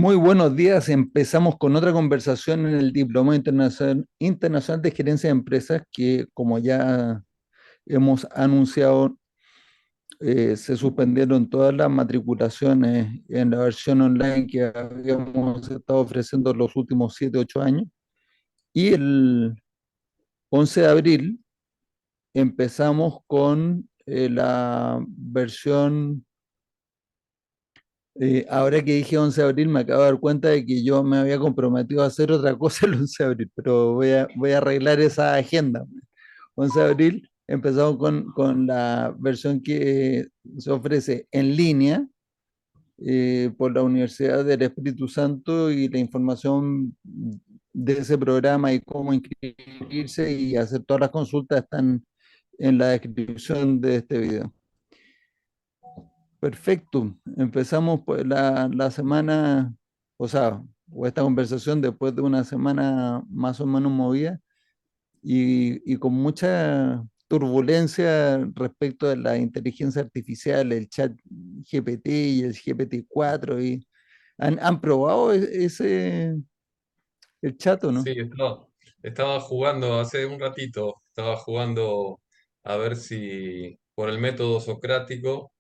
Muy buenos días. Empezamos con otra conversación en el Diplomado Internacional de Gerencia de Empresas que, como ya hemos anunciado, se suspendieron todas las matriculaciones en la versión online que habíamos estado ofreciendo los últimos 7, 8 años. Y el 11 de abril empezamos con la versión. Ahora que dije 11 de abril, me acabo de dar cuenta de que yo me había comprometido a hacer otra cosa el 11 de abril, pero voy a arreglar esa agenda. 11 de abril empezamos con la versión que se ofrece en línea por la Universidad del Espíritu Santo, y la información de ese programa y cómo inscribirse y hacer todas las consultas están en la descripción de este video. Perfecto. Empezamos pues la semana, o sea, o esta conversación después de una semana más o menos movida y con mucha turbulencia respecto de la inteligencia artificial, el chat GPT y el GPT-4. ¿Han probado el chat o Sí, no? estaba jugando hace un ratito, estaba jugando a ver si por el método socrático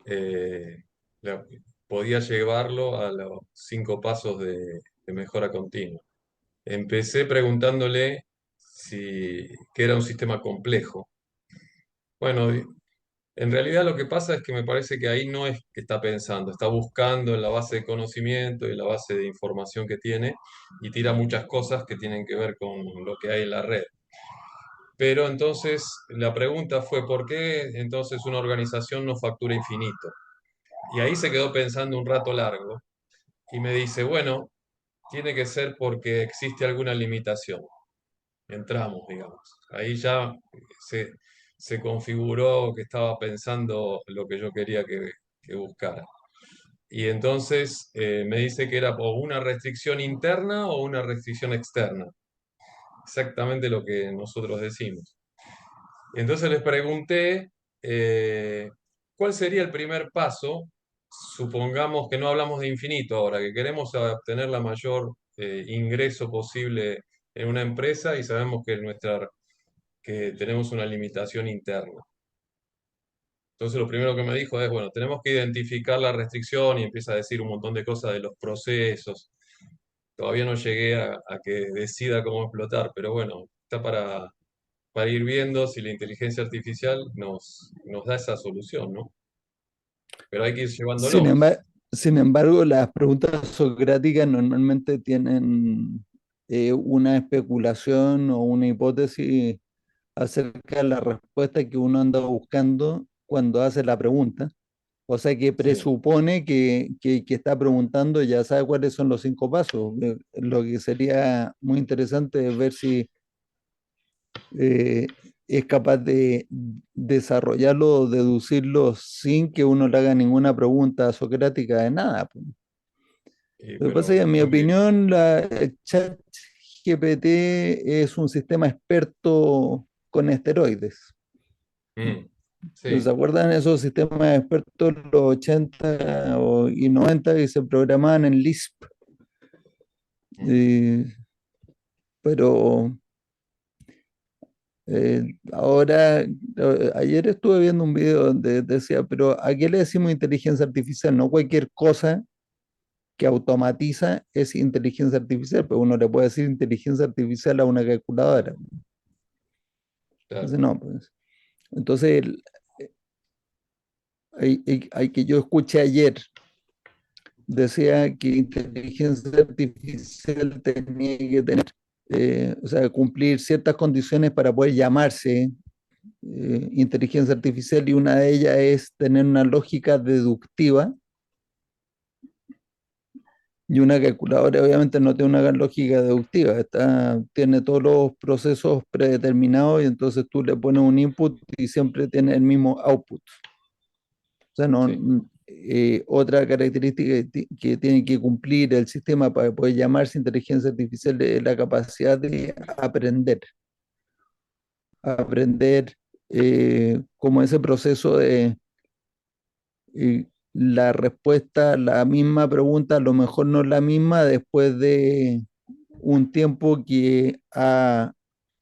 eh, la- podía llevarlo a los 5 pasos de mejora continua. Empecé preguntándole que era un sistema complejo. Bueno, en realidad lo que pasa es que me parece que ahí no es que está pensando, está buscando en la base de conocimiento y la base de información que tiene y tira muchas cosas que tienen que ver con lo que hay en la red. Pero entonces la pregunta fue, ¿por qué entonces una organización no factura infinito? Y ahí se quedó pensando un rato largo y me dice, bueno, tiene que ser porque existe alguna limitación. Entramos, digamos. Ahí ya se, se configuró que estaba pensando lo que yo quería que buscara. Y entonces me dice que era o una restricción interna o una restricción externa. Exactamente lo que nosotros decimos. Entonces les pregunté cuál sería el primer paso. Supongamos que no hablamos de infinito ahora, que queremos obtener la mayor ingreso posible en una empresa y sabemos que tenemos una limitación interna. Entonces lo primero que me dijo es, bueno, tenemos que identificar la restricción y empieza a decir un montón de cosas de los procesos. Todavía no llegué a que decida cómo explotar, pero bueno, está para ir viendo si la inteligencia artificial nos da esa solución, ¿no? Pero hay que ir Sin llevándolo. embargo, sin embargo, las preguntas socráticas normalmente tienen una especulación o una hipótesis acerca de la respuesta que uno anda buscando cuando hace la pregunta. O sea que Sí. presupone que está preguntando, ya sabe cuáles son los 5 pasos. Lo que sería muy interesante es ver si eh, es capaz de desarrollarlo o deducirlo sin que uno le haga ninguna pregunta socrática de nada, pues. Lo que pasa es que, Pero en mi no me... opinión, el chat GPT es un sistema experto con esteroides. Mm, ¿Se sí. acuerdan de esos sistemas expertos de los 80 y 90 que se programaban en Lisp? Mm. Eh, pero ahora, ayer estuve viendo un video donde decía, pero ¿a qué le decimos inteligencia artificial? No cualquier cosa que automatiza es inteligencia artificial, pero uno le puede decir inteligencia artificial a una calculadora. Claro. Entonces, no, pues. Entonces, hay que yo escuché ayer, decía que inteligencia artificial tenía que tener, o sea, cumplir ciertas condiciones para poder llamarse inteligencia artificial, y una de ellas es tener una lógica deductiva, y una calculadora obviamente no tiene una gran lógica deductiva, tiene todos los procesos predeterminados, y entonces tú le pones un input y siempre tiene el mismo output. O sea, no, Sí. otra característica que tiene que cumplir el sistema para poder llamarse inteligencia artificial es la capacidad de aprender como ese proceso de la respuesta, la misma pregunta, a lo mejor no es la misma después de un tiempo que ha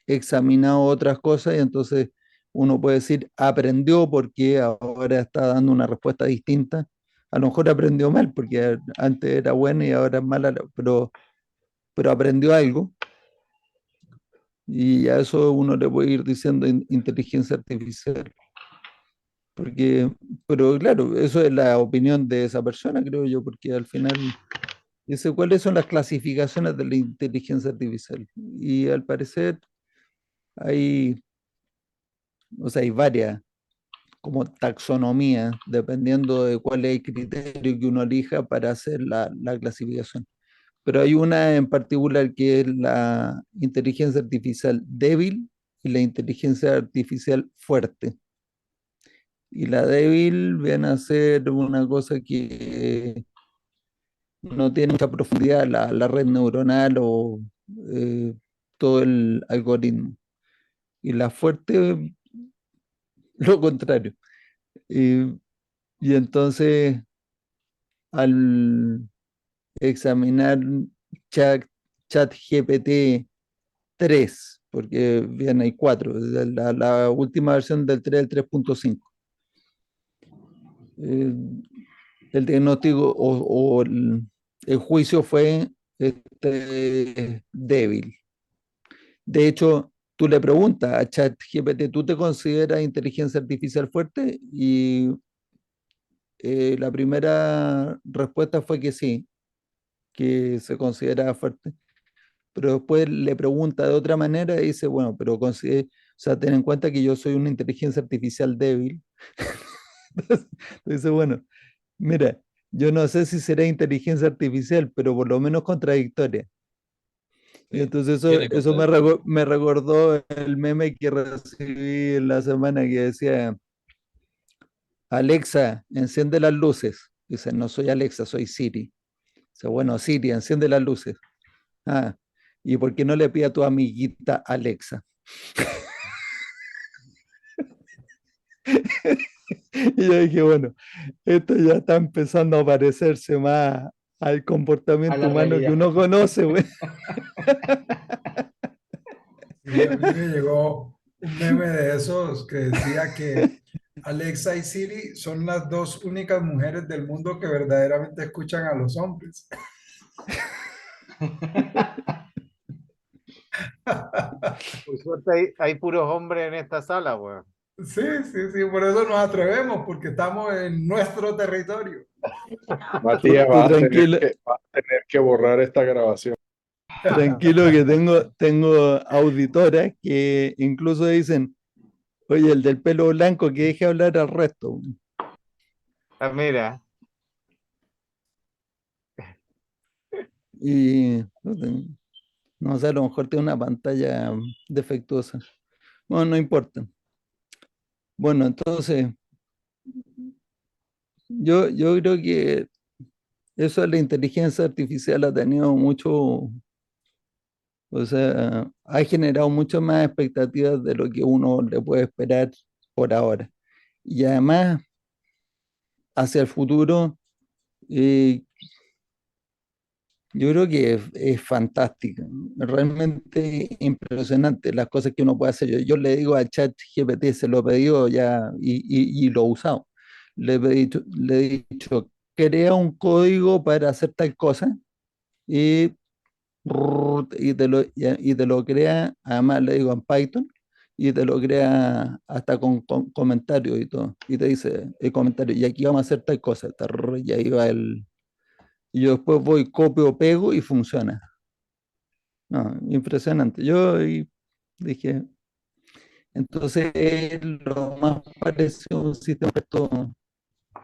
examinado otras cosas y entonces uno puede decir aprendió porque ahora está dando una respuesta distinta. A lo mejor aprendió mal porque antes era buena y ahora es mala, pero aprendió algo y a eso uno le puede ir diciendo inteligencia artificial. Porque, pero claro, eso es la opinión de esa persona, creo yo, porque al final dice cuáles son las clasificaciones de la inteligencia artificial. Y al parecer hay, o sea, hay varias como taxonomía, dependiendo de cuál es el criterio que uno elija para hacer la clasificación. Pero hay una en particular que es la inteligencia artificial débil y la inteligencia artificial fuerte. Y la débil viene a ser una cosa que no tiene mucha profundidad, la red neuronal o eh, todo el algoritmo. Y la fuerte, lo contrario. Y, y entonces, al examinar chat, chat GPT 3, porque bien hay 4, la última versión del 3, el 3.5. Eh, el diagnóstico o el juicio fue débil. De hecho, tú le preguntas a ChatGPT, ¿tú te consideras inteligencia artificial fuerte? Y la primera respuesta fue que sí, que se considera fuerte. Pero después le pregunta de otra manera y dice, bueno, pero o sea, ten en cuenta que yo soy una inteligencia artificial débil. Entonces, dice, bueno, mira, yo no sé si será inteligencia artificial, pero por lo menos contradictoria. Y Sí, entonces tiene eso contradicción. me recordó el meme que recibí en la semana que decía, Alexa, enciende las luces. Dice, no soy Alexa, soy Siri. Dice, bueno, Siri, enciende las luces. Ah, ¿y por qué no le pide a tu amiguita Alexa? Y yo dije, bueno, esto ya está empezando a parecerse más al A comportamiento la humano que realidad. uno conoce, güey. Sí, a mí me llegó un meme de esos que decía que Alexa y Siri son las dos únicas mujeres del mundo que verdaderamente escuchan a los hombres. Por suerte hay puros hombres en esta sala, weón. Sí, sí, sí, por eso nos atrevemos, porque estamos en nuestro territorio. Matías, Tú tranquilo, vas a tener que borrar esta grabación. tranquilo que tengo auditoras que incluso dicen, oye, el del pelo blanco que deje hablar al resto. Ah, mira, Y no sé, a lo mejor tiene una pantalla defectuosa. Bueno, no importa. Bueno, entonces, yo creo que eso de la inteligencia artificial ha tenido mucho, o sea, ha generado mucho más expectativas de lo que uno le puede esperar por ahora. Y además, hacia el futuro, eh, yo creo que es fantástica, realmente impresionante las cosas que uno puede hacer. Yo le digo al chat GPT, se lo he pedido ya y lo he usado. Le he dicho, crea un código para hacer tal cosa y, y te lo crea, además le digo en Python, y te lo crea hasta con comentarios y todo. Y te dice el comentario, y aquí vamos a hacer tal cosa, y ahí va y yo después voy, copio, pego y funciona. No, impresionante. Dije, entonces es lo más parecido a un sistema experto,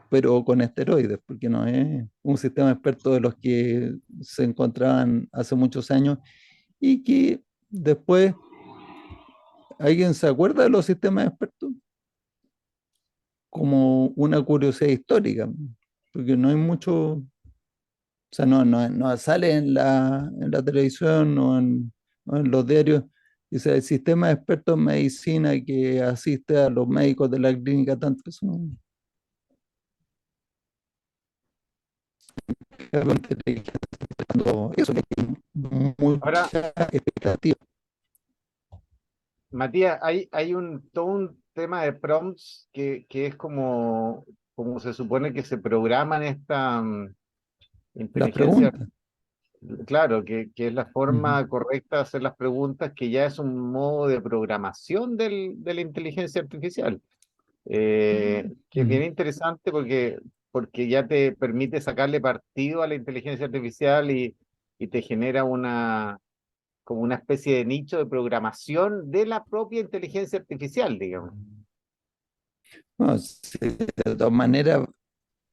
pero con esteroides, porque no es un sistema experto de los que se encontraban hace muchos años y que después, ¿alguien se acuerda de los sistemas expertos? Como una curiosidad histórica, porque no hay mucho, o sea, no sale en la televisión o en los diarios. Dice, el sistema de expertos en medicina que asiste a los médicos de la clínica, tanto eso Eso que hay Ahora, mucha expectativa. Matías, hay todo un tema de prompts que es como se supone que se programan esta Las inteligencia, preguntas. claro, que es la Ujú. forma correcta de hacer las preguntas, que ya es un modo de programación de la inteligencia artificial. Que es bien Ujú. interesante porque ya te permite sacarle partido a la inteligencia artificial y te genera como una especie de nicho de programación de la propia inteligencia artificial, digamos. No, sí, de todas maneras,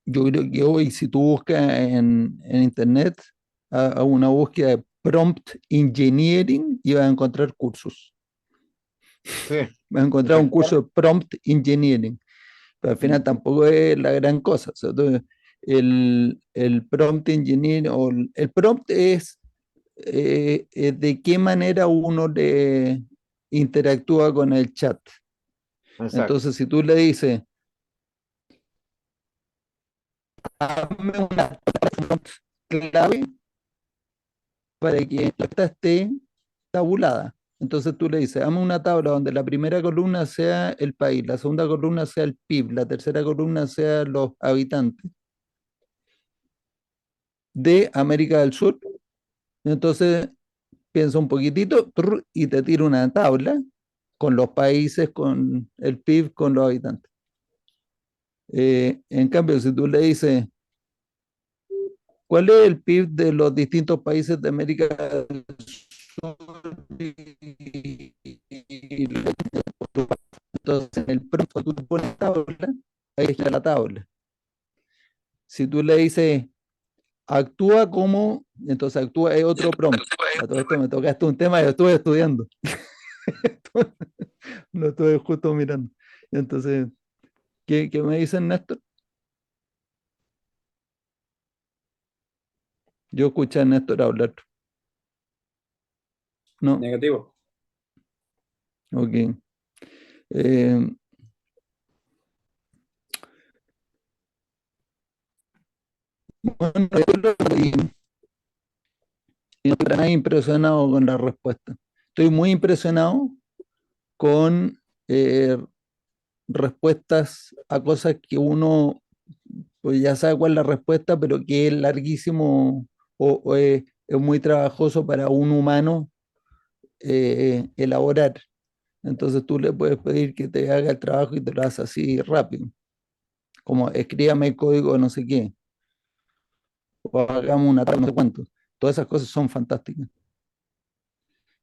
yo creo que hoy si tú buscas en internet a una búsqueda de prompt engineering y vas a encontrar cursos. Sí, Vas a encontrar un curso de prompt engineering, pero al final tampoco es la gran cosa. O sea, el prompt engineering o el prompt es de qué manera uno le interactúa con el chat. exacto. Entonces, si tú le dices, hazme una clave para que la lista esté tabulada. Entonces tú le dices, dame una tabla donde la primera columna sea el país, la segunda columna sea el PIB, la tercera columna sea los habitantes de América del Sur. Entonces piensa un poquitito y te tira una tabla con los países, con el PIB, con los habitantes. En cambio, si tú le dices, ¿cuál es el PIB de los distintos países de América del Sur? Entonces, en el pronto tú pones tabla, ahí está la tabla. Si tú le dices, actúa como, entonces actúa es otro prompt. A todo esto me tocaste un tema que yo estuve estudiando. Lo estuve justo mirando. Entonces, ¿qué me dicen, Néstor? Yo escuché a Néstor hablar. ¿No? Negativo. Ok. Eh, bueno, yo lo vi, y no estoy para nada impresionado con la respuesta. Estoy muy impresionado con respuestas a cosas que uno pues ya sabe cuál es la respuesta, pero que es larguísimo o es muy trabajoso para un humano elaborar. Entonces tú le puedes pedir que te haga el trabajo y te lo hace así rápido, como escríbame el código de no sé qué, o hagamos una tabla, no sé cuánto. Todas esas cosas son fantásticas.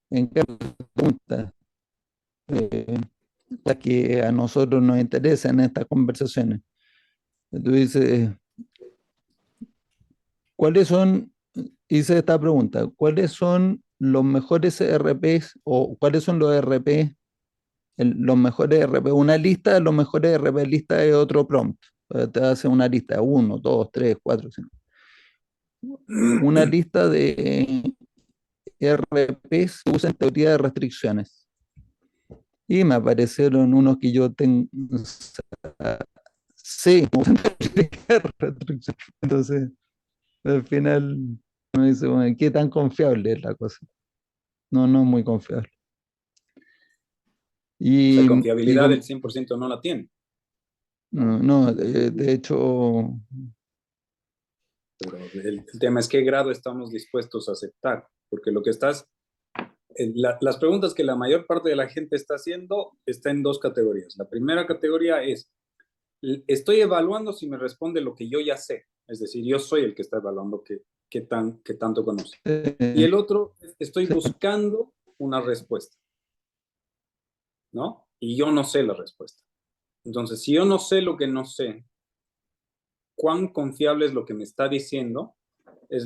En cambio, preguntas, eh, las que a nosotros nos interesan en estas conversaciones. Tú dices, ¿cuáles son, hice esta pregunta, ¿cuáles son los mejores ERPs o cuáles son los ERP, los mejores ERP? Una lista de los mejores ERP, lista de otro prompt. Te hace una lista, uno, dos, tres, cuatro, cinco. Una lista de ERPs que usan teoría de restricciones. Y me aparecieron unos que yo tengo, sí, usan teoría de restricciones. Entonces, al final me dice, bueno, ¿qué tan confiable es la cosa? No, no es muy confiable. O sea, Y, y confiabilidad del 100% no la tiene. no, no, de hecho, Pero el tema es qué grado estamos dispuestos a aceptar. Porque lo que las preguntas que la mayor parte de la gente está haciendo está en dos categorías. La primera categoría es, estoy evaluando si me responde lo que yo ya sé. Es decir, yo soy el que está evaluando qué tanto conoce. Y el otro, estoy sí, buscando una respuesta, ¿no? Y yo no sé la respuesta. Entonces, si yo no sé lo que no sé, cuán confiable es lo que me está diciendo, es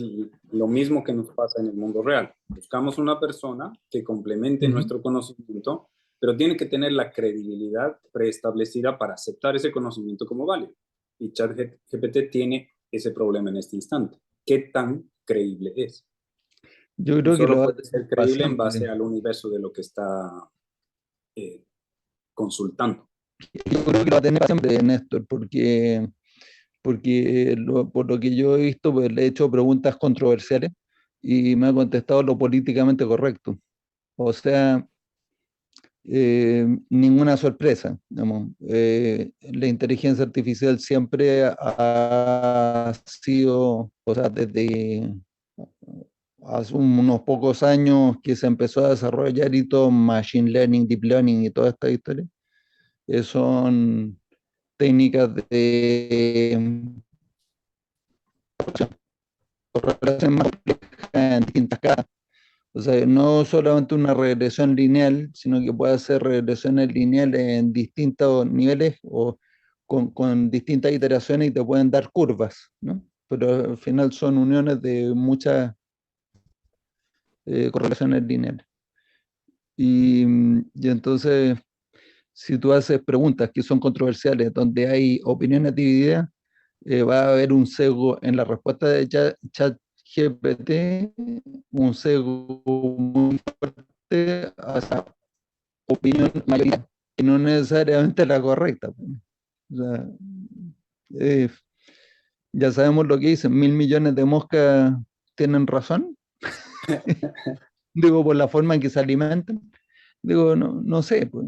lo mismo que nos pasa en el mundo real. Buscamos una persona que complemente nuestro conocimiento, pero tiene que tener la credibilidad preestablecida para aceptar ese conocimiento como válido. Y ChatGPT tiene ese problema en este instante. ¿Qué tan creíble es? yo Y creo que lo solo va a puede ser tener para creíble en base siempre. al universo de lo que está consultando. Yo creo que lo va a tener para siempre, Néstor, porque porque por lo que yo he visto, pues le he hecho preguntas controversiales y me ha contestado lo políticamente correcto. O sea, ninguna sorpresa, digamos. La inteligencia artificial siempre ha sido, o sea, desde hace unos pocos años que se empezó a desarrollar y todo, machine learning, deep learning y toda esta historia, son técnicas de correlación más compleja en distintas capas. O sea, no solamente una regresión lineal, sino que puede hacer regresiones lineales en distintos niveles o con distintas iteraciones y te pueden dar curvas, ¿no? Pero al final son uniones de muchas correlaciones lineales. Y entonces, si tú haces preguntas que son controversiales, donde hay opiniones divididas, va a haber un sesgo en la respuesta de ChatGPT, un sesgo muy fuerte hacia opinión mayoritaria, que no necesariamente la correcta. O sea, eh, ya sabemos lo que dicen, 1.000 millones de moscas tienen razón, digo, por la forma en que se alimentan. Digo, no, no sé, pues,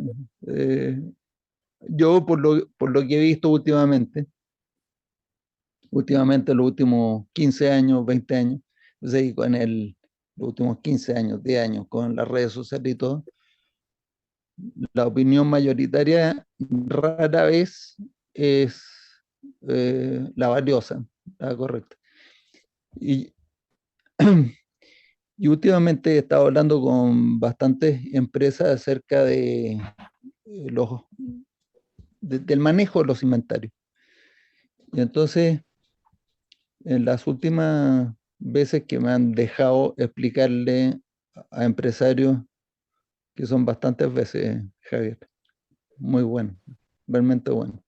yo por lo que he visto últimamente los últimos 15 años, 20 años, o sea, y los últimos 15 años, 10 años, con las redes sociales y todo, la opinión mayoritaria rara vez es la valiosa, la correcta. Y, y últimamente he estado hablando con bastantes empresas acerca los, del manejo de los inventarios. Y entonces, en las últimas veces que me han dejado explicarle a empresarios, que son bastantes veces, Javier, muy bueno, realmente bueno.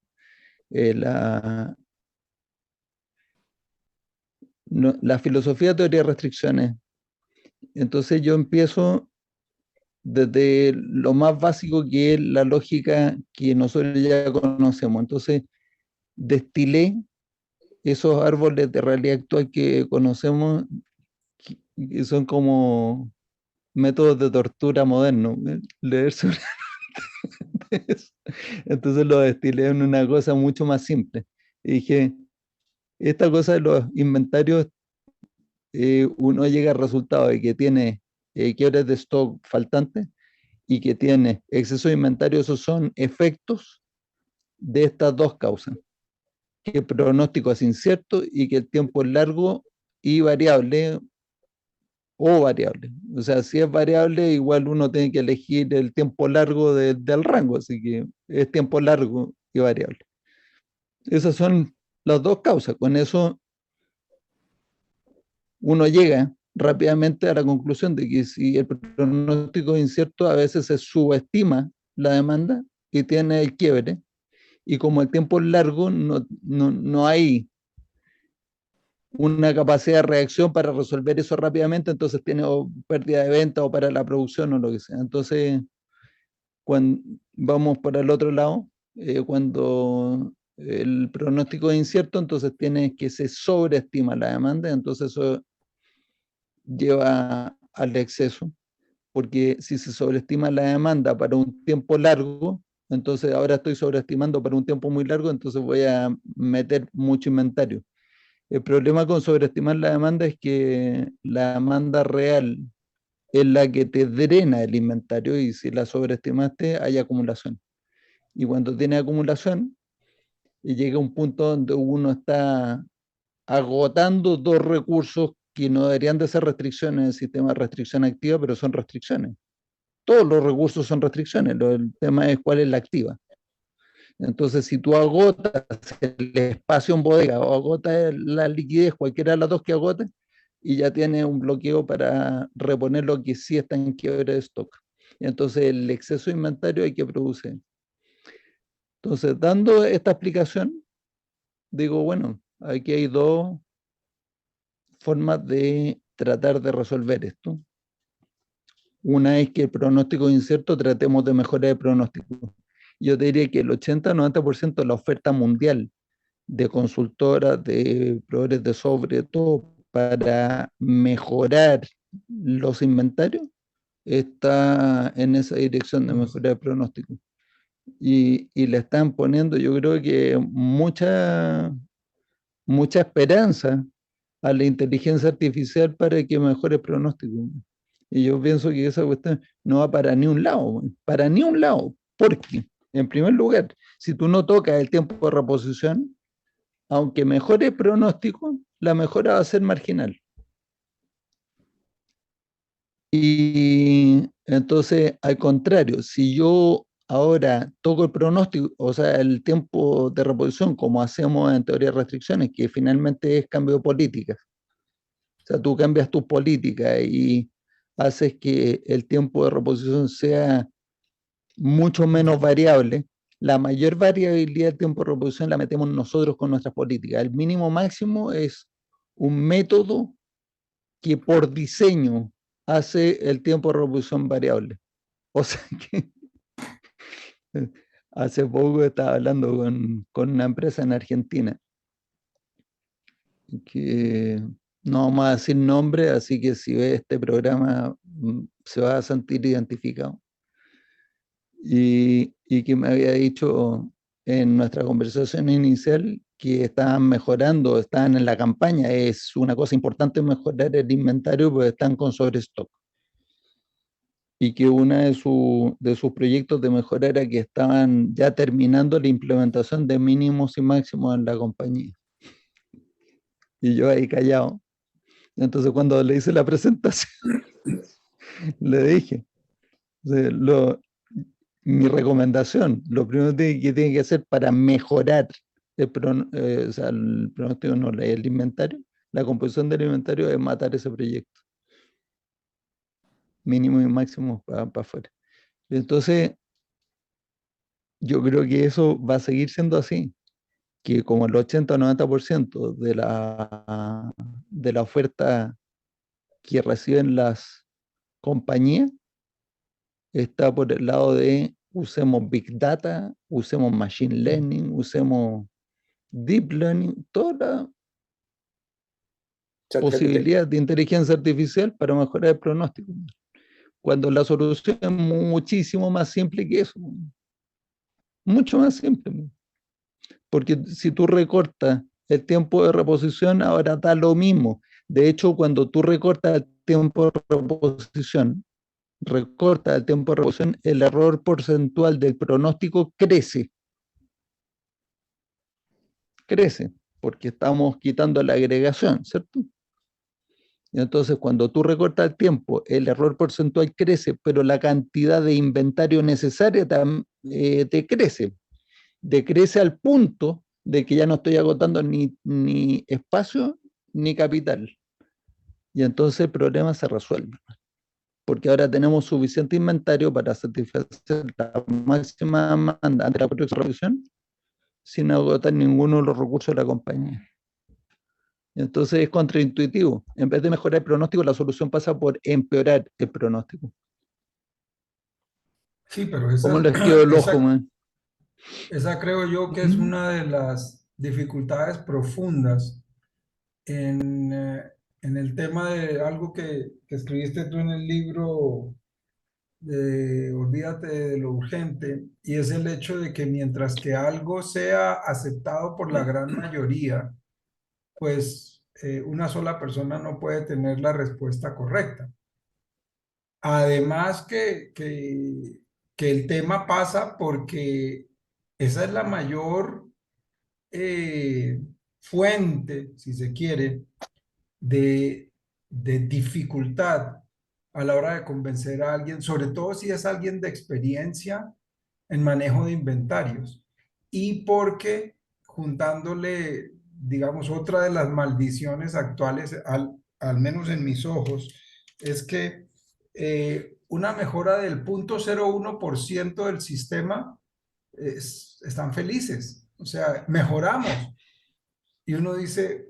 La filosofía de teoría de restricciones. Entonces yo empiezo desde lo más básico que es la lógica que nosotros ya conocemos. Entonces destilé esos árboles de realidad actual que conocemos, que son como métodos de tortura modernos. Leer sobre eso. Entonces lo destilé en una cosa mucho más simple. Y dije, esta cosa de los inventarios, uno llega al resultado de que tiene quiebres de stock faltantes y que tiene exceso de inventario. Esos son efectos de estas dos causas, que el pronóstico es incierto y que el tiempo es largo y variable o variable. O sea, si es variable, igual uno tiene que elegir el tiempo largo del rango, así que es tiempo largo y variable. Esas son las dos causas. Con eso uno llega rápidamente a la conclusión de que si el pronóstico es incierto, a veces se subestima la demanda y tiene el quiebre, y como el tiempo es largo, no hay una capacidad de reacción para resolver eso rápidamente, entonces tiene o pérdida de venta o para la producción o lo que sea. Entonces, cuando vamos para el otro lado, cuando el pronóstico es incierto, entonces tiene que se sobreestima la demanda, entonces eso lleva al exceso, porque si se sobreestima la demanda para un tiempo largo, entonces ahora estoy sobreestimando para un tiempo muy largo, entonces voy a meter mucho inventario. El problema con sobreestimar la demanda es que la demanda real es la que te drena el inventario, y si la sobreestimaste hay acumulación. Y cuando tiene acumulación, y llega un punto donde uno está agotando dos recursos que no deberían de ser restricciones en el sistema de restricción activa, pero son restricciones. Todos los recursos son restricciones, el tema es cuál es la activa. Entonces, si tú agotas el espacio en bodega o agotas la liquidez, cualquiera de las dos que agotes, y ya tienes un bloqueo para reponer lo que sí está en quiebre de stock. Entonces, el exceso de inventario hay que producir. Entonces, dando esta explicación, digo, bueno, aquí hay dos formas de tratar de resolver esto. Una es que el pronóstico incierto, tratemos de mejorar el pronóstico. Yo te diría que el 80-90% de la oferta mundial de consultoras, de proveedores de sobre todo para mejorar los inventarios, está en esa dirección de mejorar el pronóstico. Y le están poniendo, yo creo que mucha esperanza a la inteligencia artificial para que mejore el pronóstico. Y yo pienso que esa cuestión no va para ni un lado, para ni un lado. Porque, en primer lugar, si tú no tocas el tiempo de reposición, aunque mejore el pronóstico, la mejora va a ser marginal. Y entonces, al contrario, si yo ahora toco el pronóstico, o sea, el tiempo de reposición, como hacemos en teoría de restricciones, que finalmente es cambio de políticas. O sea, tú cambias tu política y haces que el tiempo de reposición sea mucho menos variable. La mayor variabilidad del tiempo de reposición la metemos nosotros con nuestras políticas. El mínimo máximo es un método que por diseño hace el tiempo de reposición variable. O sea que hace poco estaba hablando con una empresa en Argentina que no vamos a decir nombre, así que si ve este programa se va a sentir identificado. Y que me había dicho en nuestra conversación inicial que estaban mejorando, estaban en la campaña. Es una cosa importante mejorar el inventario porque están con sobrestock. Y que uno de sus proyectos de mejora era que estaban ya terminando la implementación de mínimos y máximos en la compañía. Y yo ahí callado. Entonces cuando le hice la presentación, le dije, mi recomendación, lo primero que tiene que hacer para mejorar el pronóstico, no, el inventario, la composición del inventario es matar ese proyecto. Mínimo y máximo para afuera. Entonces, yo creo que eso va a seguir siendo así, que como el 80 o 90% de la oferta que reciben las compañías está por el lado de usemos Big Data, usemos Machine Learning, usemos Deep Learning, toda la posibilidad de inteligencia artificial para mejorar el pronóstico. Cuando la solución es muchísimo más simple que eso. Mucho más simple. Porque si tú recortas el tiempo de reposición, ahora da lo mismo. De hecho, cuando tú recortas el tiempo de reposición, el error porcentual del pronóstico crece. Crece, porque estamos quitando la agregación, ¿cierto? Y entonces, cuando tú recortas el tiempo, el error porcentual crece, pero la cantidad de inventario necesaria decrece. Decrece al punto de que ya no estoy agotando ni espacio ni capital. Y entonces el problema se resuelve. Porque ahora tenemos suficiente inventario para satisfacer la máxima demanda de la producción sin agotar ninguno de los recursos de la compañía. Entonces es contraintuitivo. En vez de mejorar el pronóstico, la solución pasa por empeorar el pronóstico. Sí, pero ¿Cómo les quedó el ojo, man? esa creo yo que es una de las dificultades profundas en el tema de algo que escribiste tú en el libro de Olvídate de lo urgente, y es el hecho de que mientras que algo sea aceptado por la gran mayoría, pues una sola persona no puede tener la respuesta correcta. Además que el tema pasa porque esa es la mayor fuente, si se quiere, de dificultad a la hora de convencer a alguien, sobre todo si es alguien de experiencia en manejo de inventarios. Y porque juntándole, digamos, otra de las maldiciones actuales, al menos en mis ojos, es que una mejora del 0.01% del sistema están felices. O sea, mejoramos. Y uno dice,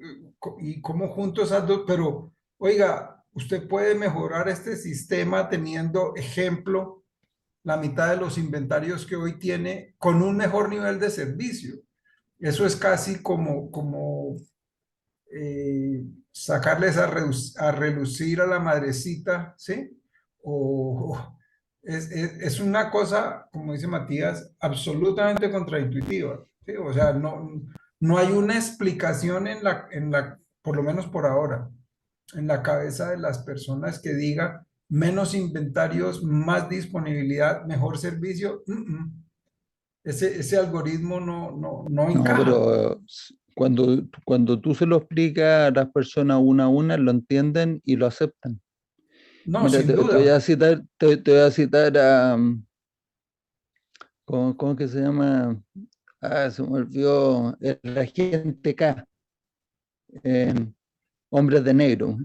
¿y cómo junto esas dos? Pero, oiga, usted puede mejorar este sistema teniendo, ejemplo, la mitad de los inventarios que hoy tiene con un mejor nivel de servicio. Eso es casi como sacarles a relucir a la madrecita, ¿sí? O es una cosa, como dice Matías, absolutamente contraintuitiva, ¿sí? O sea, no hay una explicación por lo menos por ahora, en la cabeza de las personas que diga menos inventarios, más disponibilidad, mejor servicio. Ese algoritmo no No, encaja. pero cuando tú se lo explicas a las personas una a una, lo entienden y lo aceptan. No, Mira, sin te voy a duda. citar, te voy a citar a, ¿cómo que se llama? Ah, se me olvidó, el agente K, en Hombres de Negro.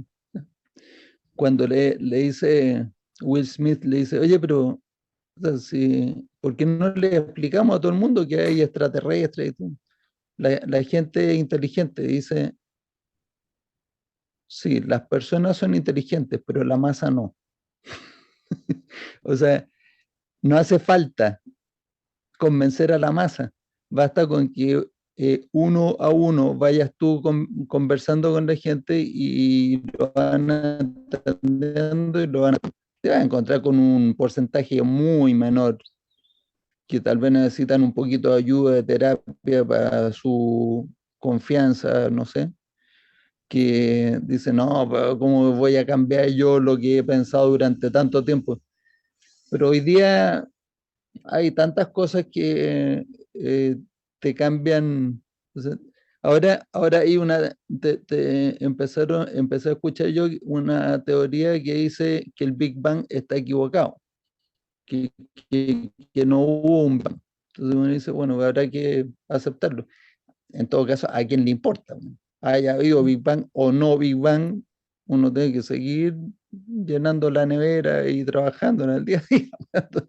Cuando le dice, Will Smith le dice, oye, pero, o sea, ¿por qué no le explicamos a todo el mundo que hay extraterrestres y todo? La gente inteligente dice, sí, las personas son inteligentes, pero la masa no. O sea, no hace falta convencer a la masa. Basta con que uno a uno vayas tú conversando con la gente y lo van atendiendo y te vas a encontrar con un porcentaje muy menor que tal vez necesitan un poquito de ayuda de terapia para su confianza, no sé, que dicen, no, pero ¿cómo voy a cambiar yo lo que he pensado durante tanto tiempo? Pero hoy día hay tantas cosas que te cambian. O sea, ahora hay empecé a escuchar yo una teoría que dice que el Big Bang está equivocado, que no hubo un Bang. Entonces uno dice, bueno, habrá que aceptarlo. En todo caso, ¿a quién le importa? Haya habido Big Bang o no Big Bang, uno tiene que seguir llenando la nevera y trabajando en el día a día.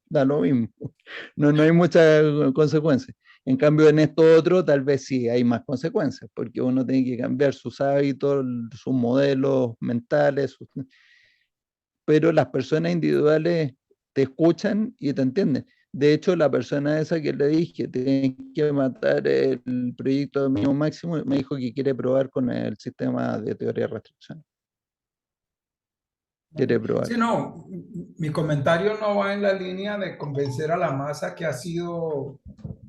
Da lo mismo. No hay muchas consecuencias. En cambio, en esto otro, tal vez sí hay más consecuencias, porque uno tiene que cambiar sus hábitos, sus modelos mentales, pero las personas individuales te escuchan y te entienden. De hecho, la persona esa que le dije, tiene que matar el proyecto de mínimo máximo, me dijo que quiere probar con el sistema de teoría de restricción. Quiere Sí, probar. no, mi comentario no va en la línea de convencer a la masa, que ha sido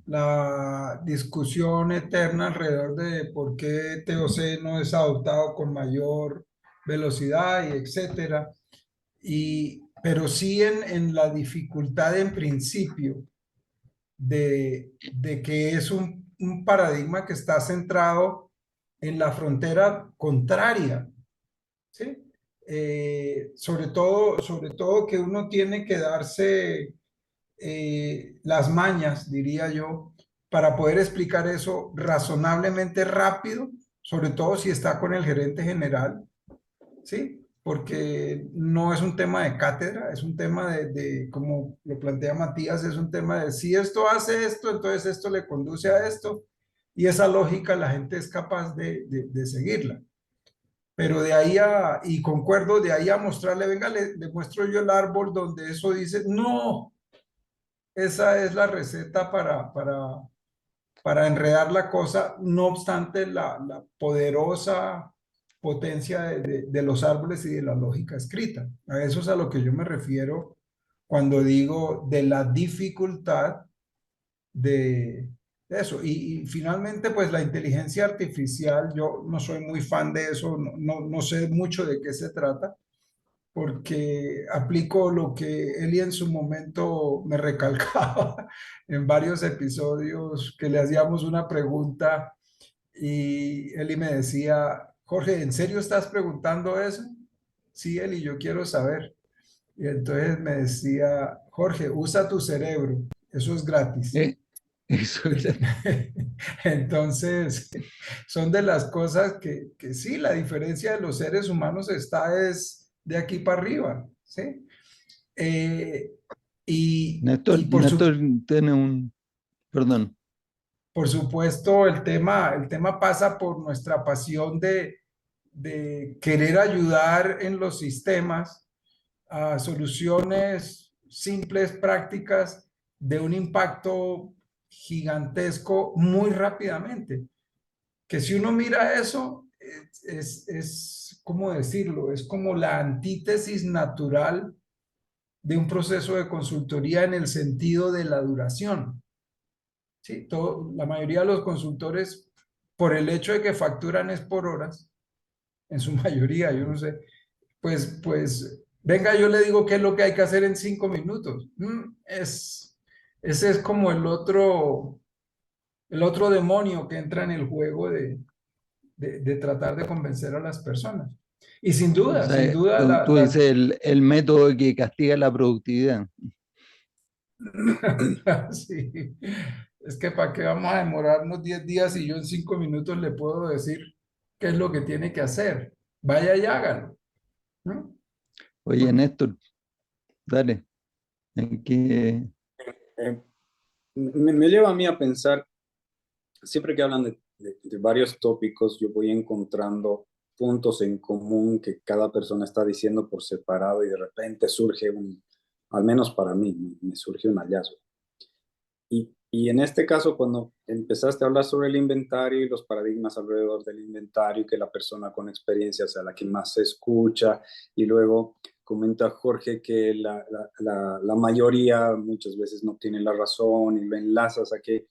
la discusión eterna alrededor de por qué TOC no es adoptado con mayor velocidad y etcétera. Pero sí en la dificultad en principio de que es un paradigma que está centrado en la frontera contraria, ¿sí? Sobre todo que uno tiene que darse las mañas, diría yo, para poder explicar eso razonablemente rápido, sobre todo si está con el gerente general, ¿sí? Porque no es un tema de cátedra, es un tema como lo plantea Matías, es un tema de si esto hace esto, entonces esto le conduce a esto, y esa lógica la gente es capaz de seguirla. Pero de ahí y concuerdo, de ahí a mostrarle, venga, le muestro yo el árbol donde eso dice, no, esa es la receta para enredar la cosa, no obstante la poderosa potencia de los árboles y de la lógica escrita. A eso es a lo que yo me refiero cuando digo de la dificultad de eso. Y finalmente, pues la inteligencia artificial, yo no soy muy fan de eso, no sé mucho de qué se trata, porque aplico lo que Eli en su momento me recalcaba en varios episodios, que le hacíamos una pregunta y Eli me decía, Jorge, ¿en serio estás preguntando eso? Sí, Eli, yo quiero saber. Y entonces me decía, Jorge, usa tu cerebro, eso es gratis. Eso era. Entonces, son de las cosas que sí, la diferencia de los seres humanos está es de aquí para arriba, ¿sí? Eh, y Néstor tiene un, perdón, por supuesto, el tema pasa por nuestra pasión de querer ayudar en los sistemas a soluciones simples, prácticas, de un impacto gigantesco muy rápidamente. Que si uno mira eso, ¿cómo decirlo? Es como la antítesis natural de un proceso de consultoría en el sentido de la duración. ¿Sí? La mayoría de los consultores, por el hecho de que facturan es por horas, en su mayoría, yo no sé, pues, venga, yo le digo qué es lo que hay que hacer en 5 minutos. Ese es como el otro demonio que entra en el juego de tratar de convencer a las personas. Y sin O duda, sin sea, duda, tú dices el método que castiga la productividad. sí. Es que para qué vamos a demorarnos 10 días y yo en 5 minutos le puedo decir qué es lo que tiene que hacer. Vaya y hágalo, ¿no? Oye, Néstor, dale. ¿En qué? Eh, me lleva a mí a pensar, siempre que hablan de varios tópicos, yo voy encontrando puntos en común que cada persona está diciendo por separado y de repente surge al menos para mí, me surge un hallazgo. Y en este caso, cuando empezaste a hablar sobre el inventario y los paradigmas alrededor del inventario, que la persona con experiencia sea la que más se escucha, y luego comenta Jorge que la mayoría muchas veces no tiene la razón y lo enlazas a que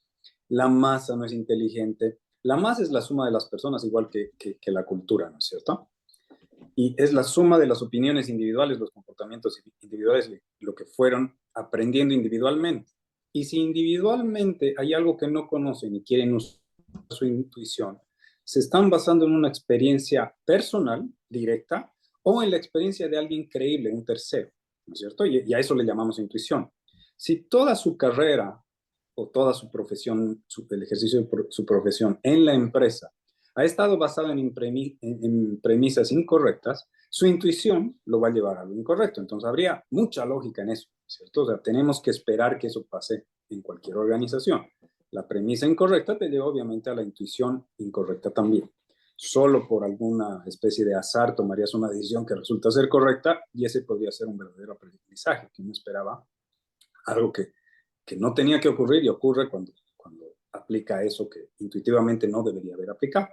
la masa no es inteligente. La masa es la suma de las personas, igual que la cultura, ¿no es cierto? Y es la suma de las opiniones individuales, los comportamientos individuales, lo que fueron aprendiendo individualmente. Y si individualmente hay algo que no conocen y quieren usar su intuición, se están basando en una experiencia personal, directa, o en la experiencia de alguien creíble, un tercero, ¿no es cierto? Y a eso le llamamos intuición. Si toda su carrera o toda su profesión, el ejercicio de su profesión en la empresa ha estado basado en premisas incorrectas, su intuición lo va a llevar a lo incorrecto. Entonces habría mucha lógica en eso, ¿cierto? O sea, tenemos que esperar que eso pase en cualquier organización. La premisa incorrecta te lleva obviamente a la intuición incorrecta también. Solo por alguna especie de azar tomarías una decisión que resulta ser correcta y ese podría ser un verdadero aprendizaje, que uno esperaba algo que no tenía que ocurrir y ocurre cuando aplica eso que intuitivamente no debería haber aplicado.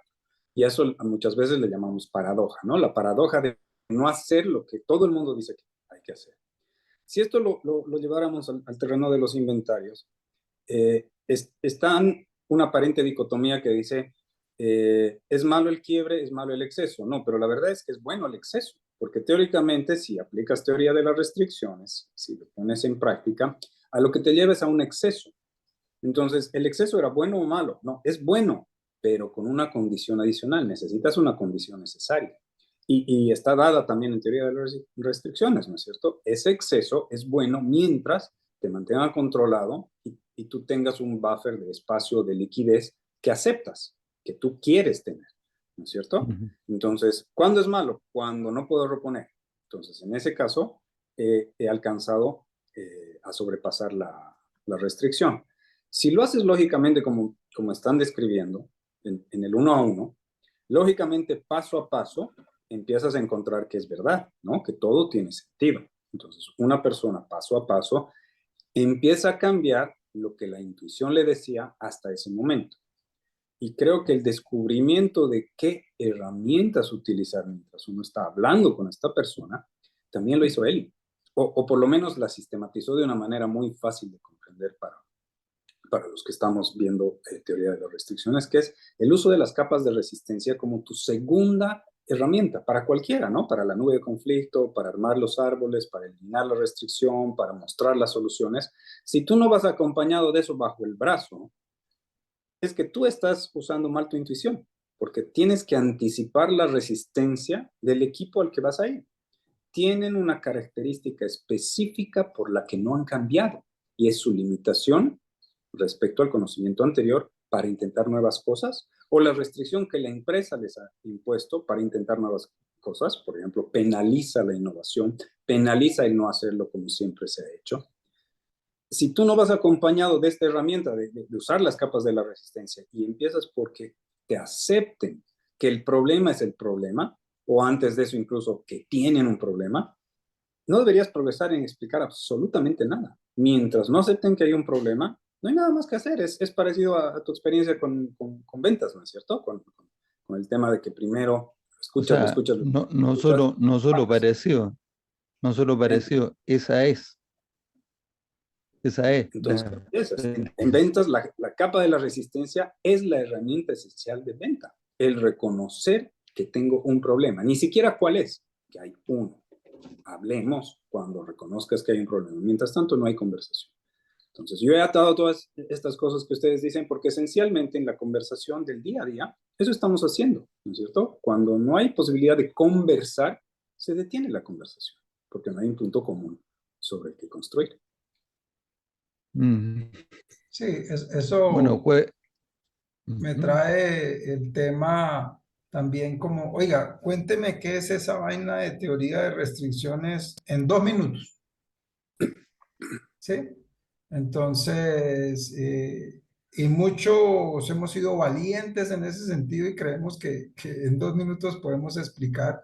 Y a eso muchas veces le llamamos paradoja, ¿no? La paradoja de no hacer lo que todo el mundo dice que hay que hacer. Si esto lo lleváramos al terreno de los inventarios, está una aparente dicotomía que dice, es malo el quiebre, es malo el exceso. No, pero la verdad es que es bueno el exceso, porque teóricamente si aplicas teoría de las restricciones, si lo pones en práctica, a lo que te lleva es a un exceso. Entonces, ¿el exceso era bueno o malo? No, es bueno, pero con una condición adicional. Necesitas una condición necesaria. Y está dada también en teoría de las restricciones, ¿no es cierto? Ese exceso es bueno mientras te mantenga controlado y tú tengas un buffer de espacio de liquidez que aceptas, que tú quieres tener, ¿no es cierto? Entonces, ¿cuándo es malo? Cuando no puedo reponer. Entonces, en ese caso, he alcanzado a sobrepasar la restricción. Si lo haces lógicamente como están describiendo, en el 1 a 1, lógicamente paso a paso empiezas a encontrar que es verdad, ¿no? Que todo tiene sentido. Entonces, una persona paso a paso empieza a cambiar lo que la intuición le decía hasta ese momento. Y creo que el descubrimiento de qué herramientas utilizar mientras uno está hablando con esta persona, también lo hizo él. O por lo menos la sistematizó de una manera muy fácil de comprender para los que estamos viendo teoría de las restricciones, que es el uso de las capas de resistencia como tu segunda herramienta para cualquiera, ¿no? Para la nube de conflicto, para armar los árboles, para eliminar la restricción, para mostrar las soluciones. Si tú no vas acompañado de eso bajo el brazo, es que tú estás usando mal tu intuición, porque tienes que anticipar la resistencia del equipo al que vas a ir. Tienen una característica específica por la que no han cambiado, y es su limitación respecto al conocimiento anterior para intentar nuevas cosas, o la restricción que la empresa les ha impuesto para intentar nuevas cosas. Por ejemplo, penaliza la innovación, penaliza el no hacerlo como siempre se ha hecho. Si tú no vas acompañado de esta herramienta, de usar las capas de la resistencia, y empiezas porque te acepten que el problema es el problema, o antes de eso incluso que tienen un problema, no deberías progresar en explicar absolutamente nada. Mientras no acepten que hay un problema, No hay nada más que hacer, es parecido a tu experiencia con ventas, ¿no es cierto? Con el tema de que primero O escuchas, lo sea, escuchas, lo no, no escuchas, solo, no solo pagas. parecido, no solo ¿Entiendes? parecido, esa es Entonces, la en ventas, la capa de la resistencia es la herramienta esencial de venta. El reconocer que tengo un problema, ni siquiera cuál es, que hay uno. Hablemos cuando reconozcas que hay un problema. Mientras tanto, no hay conversación. Entonces, yo he atado todas estas cosas que ustedes dicen porque esencialmente en la conversación del día a día, eso estamos haciendo, ¿no es cierto? Cuando no hay posibilidad de conversar, se detiene la conversación, porque no hay un punto común sobre el que construir. Mm. Sí, Bueno, eso pues, me ujú. trae el tema también como, oiga, cuénteme qué es esa vaina de teoría de restricciones en 2 minutos, ¿sí? Entonces, y muchos hemos sido valientes en ese sentido y creemos que en 2 minutos podemos explicar,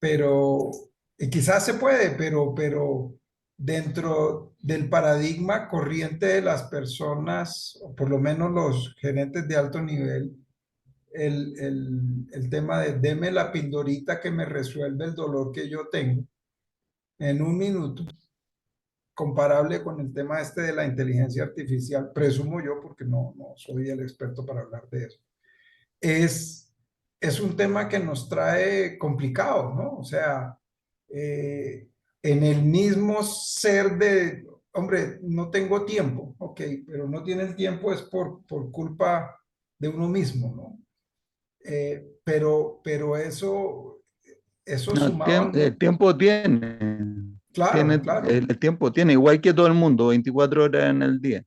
pero y quizás se puede, pero dentro del paradigma corriente de las personas, o por lo menos los gerentes de alto nivel, el tema de deme la pildorita que me resuelve el dolor que yo tengo en 1 minuto, comparable con el tema este de la inteligencia artificial, presumo yo, porque no soy el experto para hablar de eso, es, es un tema que nos trae complicado, ¿no? O sea, eh, en el mismo ser de, hombre, no tengo tiempo, ok, pero no tiene el tiempo es por culpa de uno mismo, ¿no? Pero eso No, sumado el tiempo tiene, claro, claro, el tiempo tiene, igual que todo el mundo, 24 horas en el día.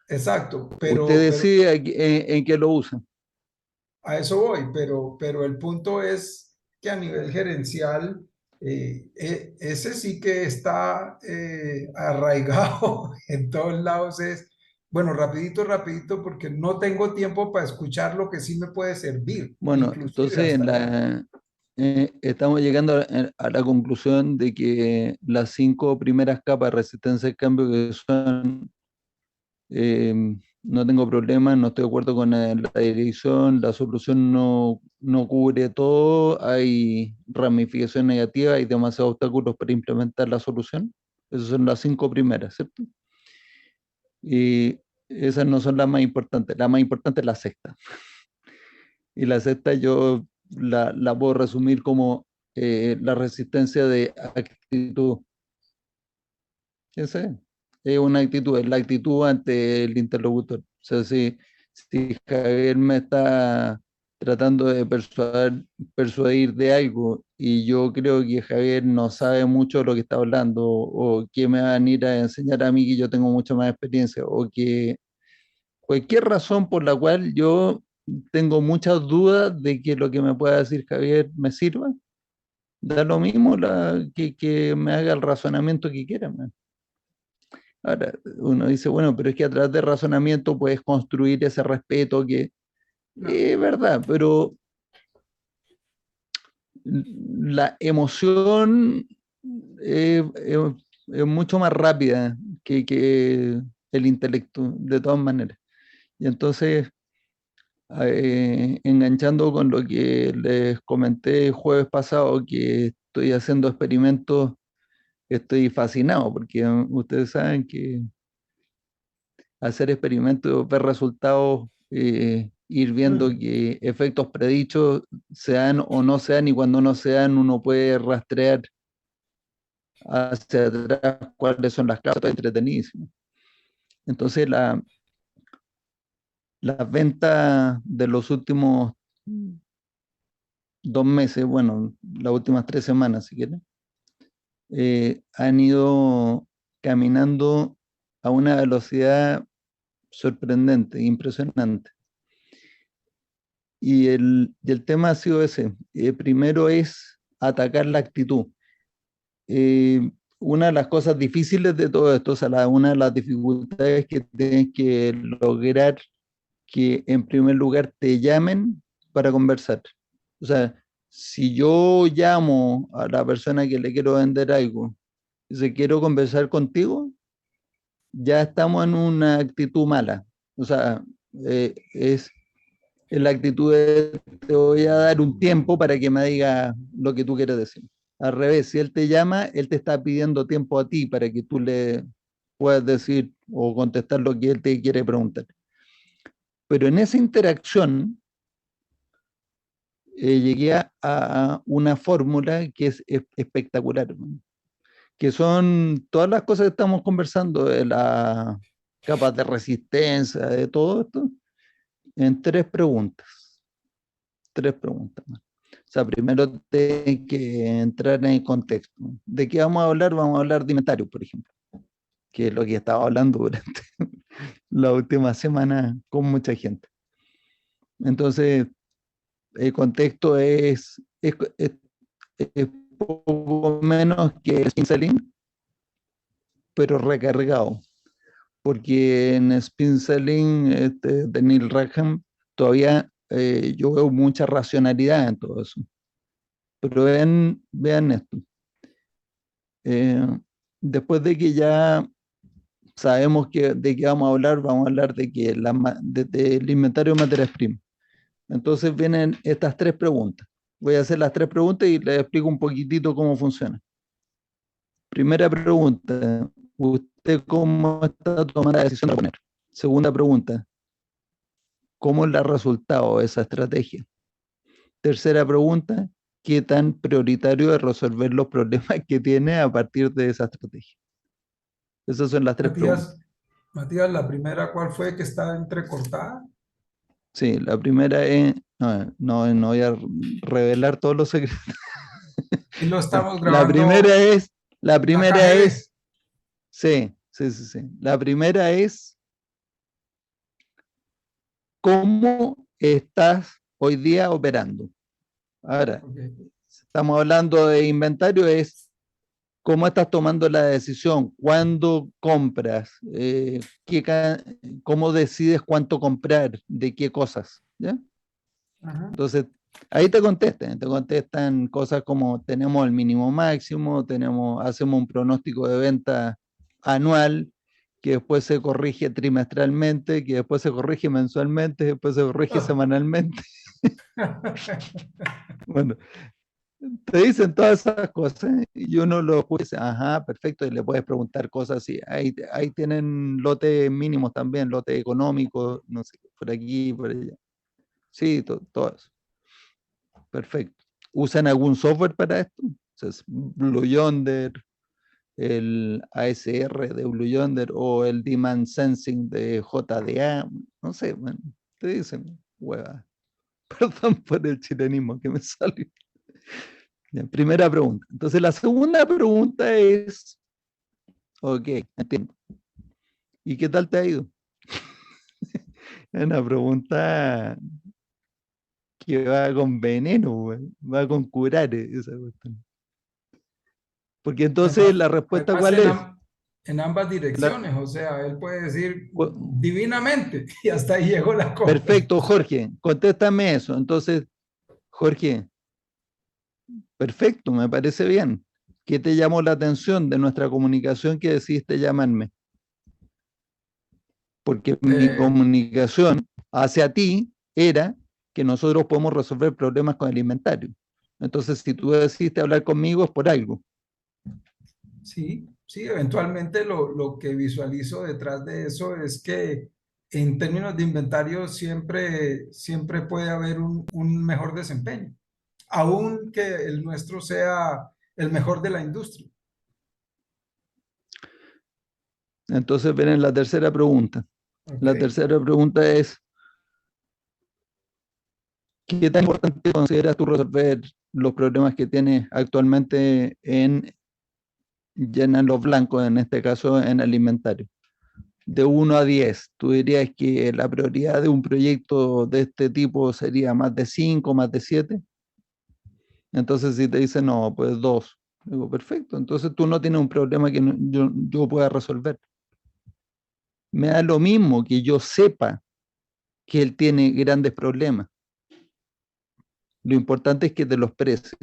exacto, Usted pero decide en qué lo usa. a eso voy, pero el punto es que a nivel gerencial, ese sí que está arraigado en todos lados. Es, bueno, rapidito, rapidito, porque no tengo tiempo para escuchar lo que sí me puede servir, Bueno, inclusive entonces hasta allá. estamos llegando a la conclusión de que las 5 primeras capas de resistencia al cambio, que son eh, no tengo problema, no estoy de acuerdo con la dirección, la solución no cubre todo, hay ramificación negativa, hay demasiados obstáculos para implementar la solución. Esas son las 5 primeras, ¿cierto? Y esas no son las más importantes, la más importante es la sexta. Y la sexta yo la puedo resumir como la resistencia de actitud. Esa es una actitud, es la actitud ante el interlocutor. O sea, si Javier me está tratando de persuadir de algo y yo creo que Javier no sabe mucho de lo que está hablando o que me van a ir a enseñar a mí que yo tengo mucha más experiencia o que cualquier razón por la cual yo tengo muchas dudas de que lo que me pueda decir Javier me sirva, da lo mismo que me haga el razonamiento que quiera. Man. Ahora, uno dice, bueno, pero es que a través de razonamiento puedes construir ese respeto que No, es verdad, pero la emoción es mucho más rápida que el intelecto, de todas maneras. Y entonces, enganchando con lo que les comenté el jueves pasado, que estoy haciendo experimentos, estoy fascinado, porque ustedes saben que hacer experimentos, ver resultados, ir viendo mm, que efectos predichos se dan o no se dan, y cuando no se dan, uno puede rastrear hacia atrás cuáles son las causas, entretenidísimo. Entonces, las ventas de los últimos 2 meses, bueno, las últimas 3 semanas, si quieren, han ido caminando a una velocidad sorprendente, impresionante. Y el tema ha sido ese. Primero es atacar la actitud. Una de las cosas difíciles de todo esto, o sea, una de las dificultades que tienes que lograr que en primer lugar te llamen para conversar. O sea, si yo llamo a la persona que le quiero vender algo, dice, quiero conversar contigo, ya estamos en una actitud mala. O sea, es la actitud de te voy a dar un tiempo para que me diga lo que tú quieres decir. Al revés, si él te llama, él te está pidiendo tiempo a ti para que tú le puedas decir o contestar lo que él te quiere preguntar. Pero en esa interacción llegué a una fórmula que es espectacular, que son todas las cosas que estamos conversando, de las capas de resistencia, de todo esto, en tres preguntas. Tres preguntas. O sea, primero tengo que entrar en el contexto. ¿De qué vamos a hablar? Vamos a hablar de inventario, por ejemplo, que es lo que estaba hablando durante la última semana con mucha gente. Entonces, el contexto es poco menos que el spin selling, pero recargado, porque en spin selling de Neil Rackham todavía yo veo mucha racionalidad en todo eso. Pero vean esto. Después de que ya sabemos de qué vamos a hablar de que del inventario de materias primas. Entonces vienen estas tres preguntas. Voy a hacer las tres preguntas y les explico un poquitito cómo funciona. Primera pregunta, ¿usted cómo está tomando la decisión de poner? Segunda pregunta, ¿cómo le ha resultado esa estrategia? Tercera pregunta, ¿qué tan prioritario es resolver los problemas que tiene a partir de esa estrategia? Esas son las tres preguntas. Matías, la primera, ¿cuál fue que estaba entrecortada? Sí, la primera es, no voy a revelar todos los secretos. Y lo estamos La grabando la en la primera KGB. es, sí. La primera es, ¿cómo estás hoy día operando? Ahora, Ok. estamos hablando de inventario, es cómo estás tomando la decisión, cuándo compras, cómo decides cuánto comprar, de qué cosas, ¿ya? Ajá. Entonces, ahí te contestan cosas como tenemos el mínimo máximo, hacemos un pronóstico de venta anual, que después se corrige trimestralmente, que después se corrige mensualmente, después se corrige semanalmente. Bueno, te dicen todas esas cosas y uno lo escucha y dice, ajá, perfecto, y le puedes preguntar cosas así. Ahí tienen lotes mínimos también, lotes económicos, no sé, por aquí, por allá. Sí, todo eso. Perfecto. ¿Usan algún software para esto? Entonces, Blue Yonder, el ASR de Blue Yonder o el Demand Sensing de JDA, no sé, bueno, te dicen, hueva. Perdón por el chilenismo que me salió. Bien, primera pregunta. Entonces, la segunda pregunta es, ok, entiendo. ¿Y qué tal te ha ido? Es una pregunta que va con veneno, güey, va con curar esa cuestión. Porque entonces la respuesta, Además ¿cuál es? en ambas La- direcciones, o sea, él puede decir cu- divinamente y hasta ahí llegó la cosa. Perfecto, Jorge, contéstame eso. Entonces, Jorge, perfecto, me parece bien. ¿Qué te llamó la atención de nuestra comunicación que decidiste llamarme? Porque mi Eh, comunicación hacia ti era que nosotros podemos resolver problemas con el inventario. Entonces, si tú decidiste hablar conmigo es por algo. sí, sí, eventualmente lo que visualizo detrás de eso es que en términos de inventario siempre puede haber un mejor desempeño, aun que el nuestro sea el mejor de la industria. Entonces, ven en la tercera pregunta. ¿Ok? La tercera pregunta es, ¿qué tan importante consideras tú resolver los problemas que tienes actualmente llenan los blancos, en este caso en el inventario? De 1 a 10, ¿tú dirías que la prioridad de un proyecto de este tipo sería más de 5, más de 7? Entonces, si te dicen, no, pues 2, digo, perfecto, entonces tú no tienes un problema que yo pueda resolver. Me da lo mismo que yo sepa que él tiene grandes problemas. Lo importante es que te los exprese.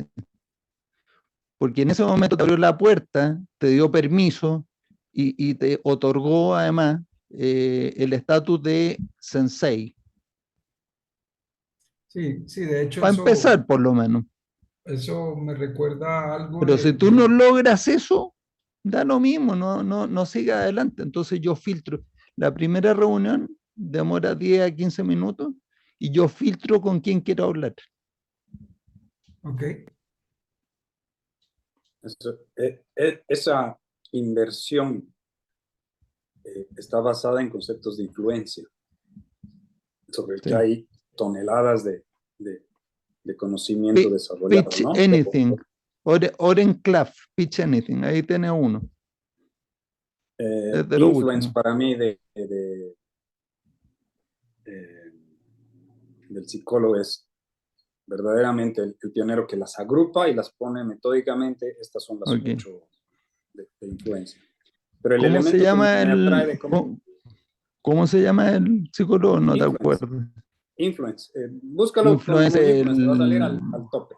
Porque en ese momento te abrió la puerta, te dio permiso y te otorgó además el estatus de sensei, Sí, sí, de hecho para empezar por lo menos. eso me recuerda a algo Pero si tú no logras eso, da lo mismo, no siga adelante. Entonces yo filtro. La primera reunión demora 10 a 15 minutos y yo filtro con quién quiero hablar. Ok, Esa inversión está basada en conceptos de influencia, sobre el que Sí. hay toneladas de conocimiento desarrollado, Pitch ¿no? anything. Oren Claff, pitch anything. Ahí tiene uno. Desde lo Influence último. para mí del psicólogo es verdaderamente el pionero que las agrupa y las pone metódicamente. Estas son las Ok. 8 de influencia. Pero el ¿Cómo se elemento que llama me atrae el, de cómo... cómo se llama el psicólogo? No te Influence. acuerdo. Influence. Búscalo como Influencer. influence, te va a salir al tope.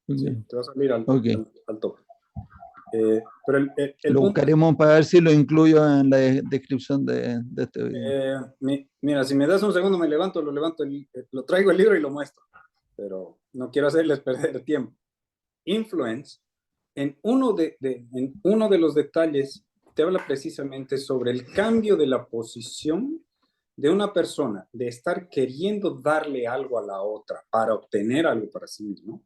Ok. Sí, te va a salir Ok. al tope. Pero el Lo punto es buscaremos para ver si lo incluyo en la descripción de este video. mira, si me das un segundo, me levanto, lo traigo el libro y lo muestro. Pero no quiero hacerles perder tiempo. Influence, en uno de los detalles, te habla precisamente sobre el cambio de la posición de una persona, de estar queriendo darle algo a la otra para obtener algo para sí mismo,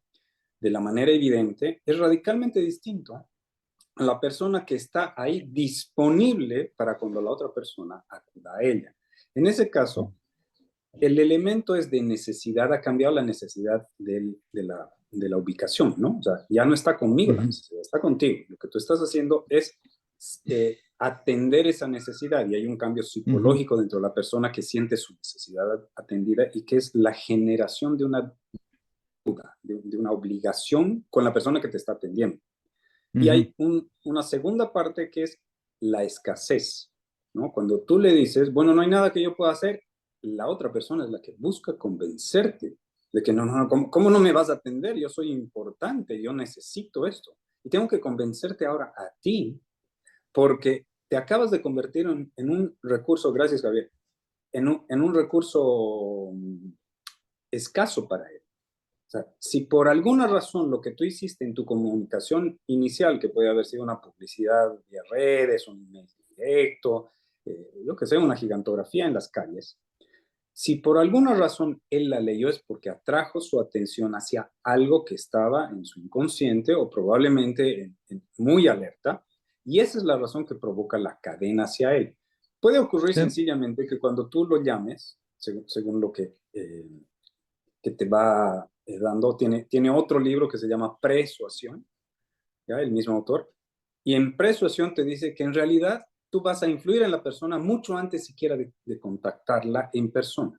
de la manera evidente, es radicalmente distinto a la persona que está ahí disponible para cuando la otra persona acuda a ella. En ese caso, el elemento es de necesidad, ha cambiado la necesidad de la ubicación, ¿no? O sea, ya no está conmigo la necesidad, está contigo. Lo que tú estás haciendo es atender esa necesidad y hay un cambio psicológico dentro de la persona que siente su necesidad atendida y que es la generación de una deuda, de una obligación con la persona que te está atendiendo. Y hay una segunda parte que es la escasez, ¿no? Cuando tú le dices, bueno, no hay nada que yo pueda hacer, la otra persona es la que busca convencerte de que no, ¿cómo no me vas a atender? Yo soy importante, yo necesito esto. Y tengo que convencerte ahora a ti, porque te acabas de convertir en un recurso, gracias Javier, en un recurso escaso para él. O sea, si por alguna razón lo que tú hiciste en tu comunicación inicial, que puede haber sido una publicidad vía redes, un email directo, yo que sé, una gigantografía en las calles, si por alguna razón él la leyó es porque atrajo su atención hacia algo que estaba en su inconsciente o probablemente muy alerta, y esa es la razón que provoca la cadena hacia él. Puede ocurrir Sí. sencillamente que cuando tú lo llames, según lo que te va dando, tiene otro libro que se llama Persuasión, ¿ya? El mismo autor, y en Persuasión te dice que en realidad tú vas a influir en la persona mucho antes siquiera de contactarla en persona,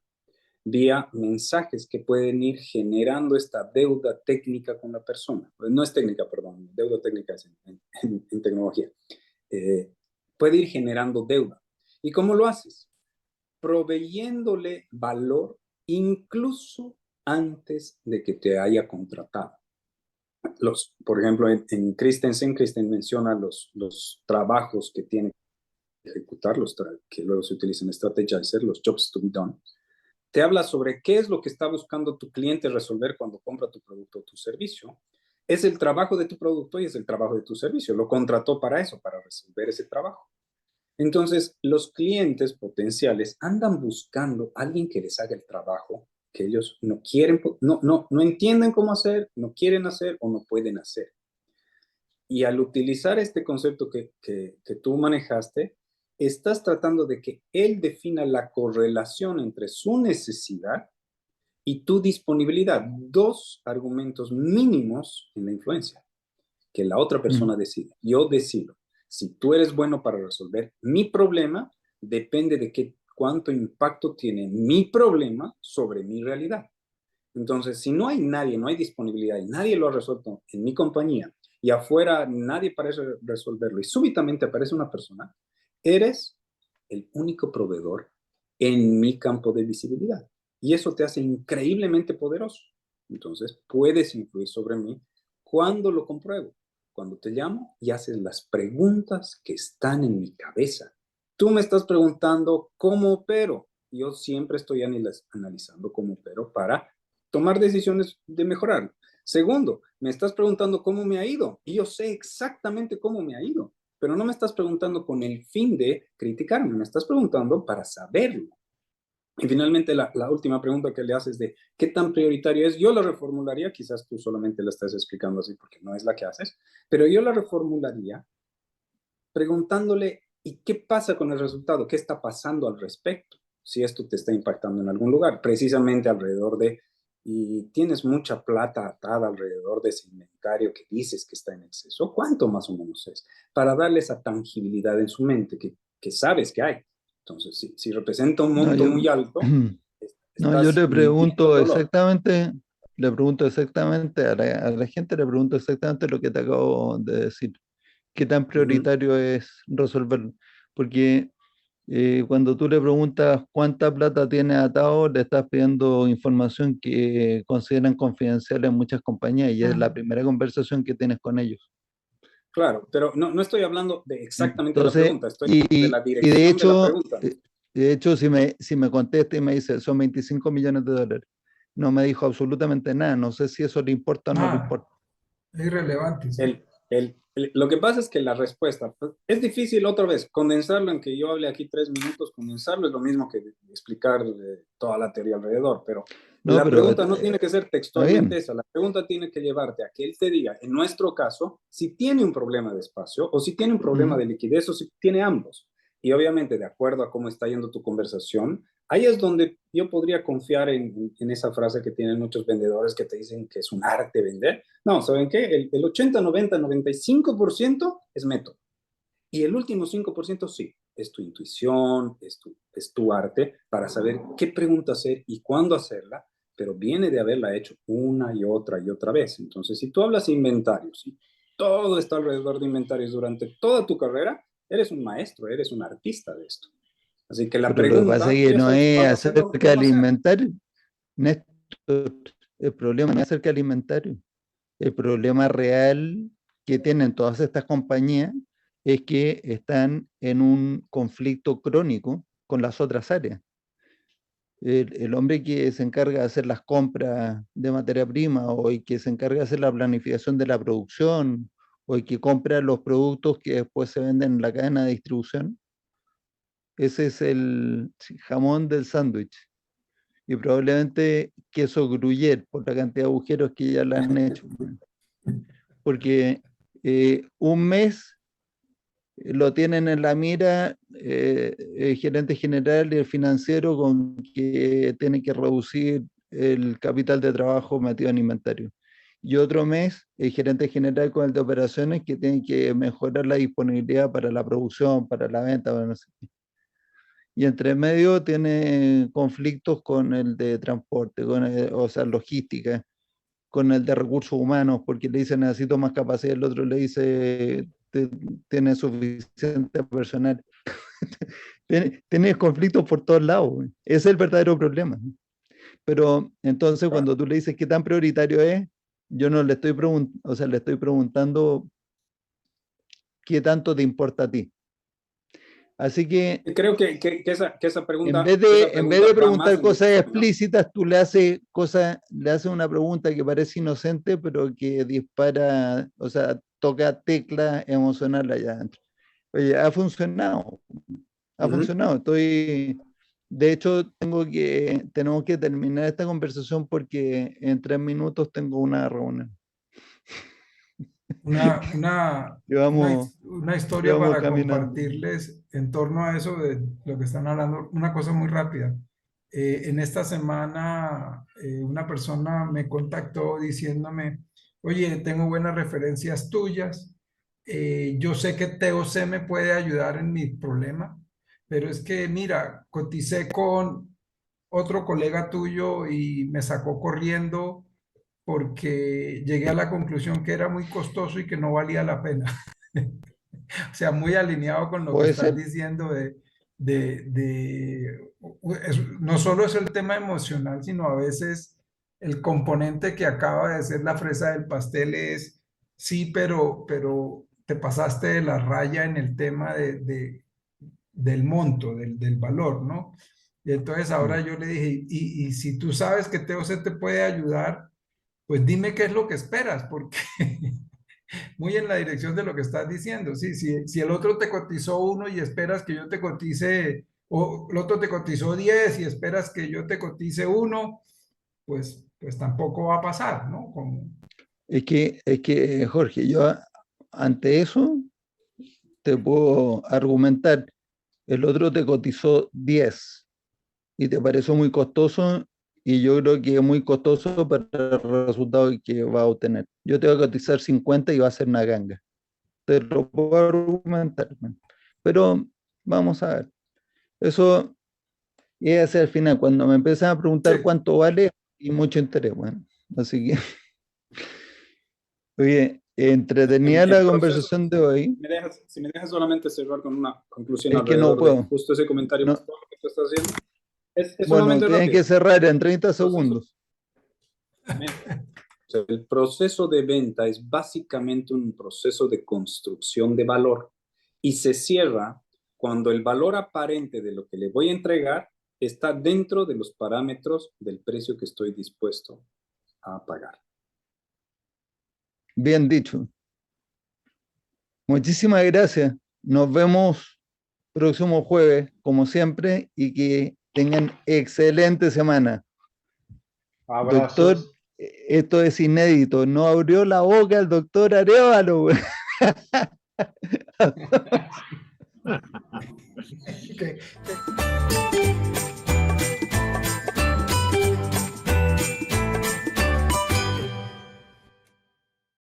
vía mensajes que pueden ir generando esta deuda técnica con la persona. No es técnica, perdón, deuda técnica es en tecnología. Puede ir generando deuda. ¿Y cómo lo haces? Proveyéndole valor incluso antes de que te haya contratado. Por ejemplo, en Christensen menciona los trabajos que tiene que ejecutar, que luego se utilizan en Strategizer, los jobs to be done. Te habla sobre qué es lo que está buscando tu cliente resolver cuando compra tu producto o tu servicio. Es el trabajo de tu producto y es el trabajo de tu servicio. Lo contrató para eso, para resolver ese trabajo. Entonces, los clientes potenciales andan buscando a alguien que les haga el trabajo que ellos no quieren, no entienden cómo hacer, no quieren hacer o no pueden hacer. Y al utilizar este concepto que tú manejaste, estás tratando de que él defina la correlación entre su necesidad y tu disponibilidad. Dos argumentos mínimos en la influencia, que la otra persona decide. Yo decido. Si tú eres bueno para resolver mi problema, depende de cuánto impacto tiene mi problema sobre mi realidad. Entonces, si no hay nadie, no hay disponibilidad y nadie lo ha resuelto en mi compañía y afuera nadie parece resolverlo y súbitamente aparece una persona, eres el único proveedor en mi campo de visibilidad. Y eso te hace increíblemente poderoso. Entonces, puedes influir sobre mí cuando lo compruebo. cuando te llamo y haces las preguntas que están en mi cabeza. Tú me estás preguntando cómo opero. Yo siempre estoy analizando cómo opero para tomar decisiones de mejorar. Segundo, me estás preguntando cómo me ha ido y yo sé exactamente cómo me ha ido, pero no me estás preguntando con el fin de criticarme, me estás preguntando para saberlo. Y finalmente la última pregunta que le haces de qué tan prioritario es, yo la reformularía, quizás tú solamente la estás explicando así porque no es la que haces, pero yo la reformularía preguntándole ¿y qué pasa con el resultado? ¿Qué está pasando al respecto? Si esto te está impactando en algún lugar, precisamente alrededor de, y tienes mucha plata atada alrededor de ese inventario que dices que está en exceso, ¿cuánto más o menos es? Para darle esa tangibilidad en su mente que sabes que hay. Entonces, si representa un No, monto yo, muy alto, no, yo estás mintiendo el dolor. le pregunto exactamente a la gente, le pregunto exactamente lo que te acabo de decir. ¿Qué tan prioritario es resolverlo? Porque cuando tú le preguntas cuánta plata tiene atado, le estás pidiendo información que consideran confidencial en muchas compañías y es la primera conversación que tienes con ellos. Claro, pero no estoy hablando de exactamente la Entonces, pregunta, estoy hablando de la y dirección de la pregunta. de hecho, si me contesta y me dice, son 25 millones de dólares, no me dijo absolutamente nada, no sé si eso le importa o no le importa. Es irrelevante, sí. Lo que pasa es que la respuesta, pues, es difícil otra vez, condensarlo en que yo hable aquí 3 minutos, condensarlo es lo mismo que explicar toda la teoría alrededor, pero No, la pero pregunta no tiene que ser está textualmente bien. esa, la pregunta tiene que llevarte a que él te diga, en nuestro caso, si tiene un problema de espacio o si tiene un problema de liquidez o si tiene ambos. Y obviamente, de acuerdo a cómo está yendo tu conversación, ahí es donde yo podría confiar en esa frase que tienen muchos vendedores que te dicen que es un arte vender. No, ¿saben qué? El 80, 90, 95% es método. Y el último 5% sí, es tu intuición, es tu arte para saber qué pregunta hacer y cuándo hacerla, pero viene de haberla hecho una y otra vez. Entonces, si tú hablas de inventarios, y todo está alrededor de inventarios durante toda tu carrera, eres un maestro, eres un artista de esto. Así que la Pero lo que pasa pregunta, es que ya no sabes es cuándo hacerlo, acerca cómo del hacerlo. inventario, Néstor. El problema no es acerca del inventario. El problema real que tienen todas estas compañías es que están en un conflicto crónico con las otras áreas. El hombre que se encarga de hacer las compras de materia prima o el que se encarga de hacer la planificación de la producción o el que compra los productos que después se venden en la cadena de distribución, ese es el jamón del sándwich. Y probablemente queso gruyere por la cantidad de agujeros que ya le han hecho. Porque un mes lo tienen en la mira el gerente general y el financiero con que tienen que reducir el capital de trabajo metido en inventario. Y otro mes el gerente general con el de operaciones que tiene que mejorar la disponibilidad para la producción, para la venta, para no sé qué. Y entre medio tiene conflictos con el de transporte, o sea, logística, con el de recursos humanos, porque le dice necesito más capacidad, el otro le dice tiene suficiente personal. Tienes conflictos por todos lados. Ese es el verdadero problema. Pero entonces cuando tú le dices qué tan prioritario es, yo no le estoy preguntando, o sea, le estoy preguntando qué tanto te importa a ti. Así que Creo que esa en pregunta, vez esa de pregunta va más preguntar en cosas dirección, ¿no? explícitas, tú le haces una pregunta que parece inocente, pero que dispara, o sea, toca tecla emocional allá adentro. Oye, ha funcionado, ha Ujú. funcionado. De hecho, tenemos que terminar esta conversación porque en 3 minutos tengo una reunión. Una, una, Llevamos, una historia llevamos para caminando. compartirles en torno a eso de lo que están hablando. Una cosa muy rápida. En esta semana, una persona me contactó diciéndome, oye, tengo buenas referencias tuyas. Yo sé que TOC me puede ayudar en mi problema, pero es que, mira, coticé con otro colega tuyo y me sacó corriendo porque llegué a la conclusión que era muy costoso y que no valía la pena. O sea, muy alineado con lo que Puede estás ser, diciendo no solo es el tema emocional, sino a veces el componente que acaba de ser la fresa del pastel es sí, pero te pasaste de la raya en el tema del monto, del valor, ¿no? Y entonces ahora yo le dije, y si tú sabes que TOC te puede ayudar, pues dime qué es lo que esperas, porque muy en la dirección de lo que estás diciendo. Sí, si el otro te cotizó 1 y esperas que yo te cotice, o el otro te cotizó 10 y esperas que yo te cotice 1, pues tampoco va a pasar, ¿no? Es que, Jorge, yo ante eso te puedo argumentar, el otro te cotizó 10 y te pareció muy costoso y yo creo que es muy costoso para el resultado que va a obtener. Yo te voy a cotizar 50 y va a ser una ganga. Te lo puedo argumentar, man. Pero vamos a ver. Eso es hacia el final, cuando me empiezan a preguntar Sí, cuánto vale y mucho interés, bueno. Así que, oye, entretenida El la proceso, conversación de hoy. si me dejas solamente cerrar con una conclusión Es que no alrededor de puedo. justo ese comentario, No, todo lo que tú estás haciendo, es bueno, sumamente tienen que rápido. cerrar en 30 Proceso, segundos. o sea, el proceso de venta es básicamente un proceso de construcción de valor y se cierra cuando el valor aparente de lo que le voy a entregar está dentro de los parámetros del precio que estoy dispuesto a pagar. Bien dicho. Muchísimas gracias. Nos vemos próximo jueves, como siempre, y que tengan excelente semana. Doctor, Abrazos. esto es inédito. No abrió la boca el doctor Arévalo, güey. que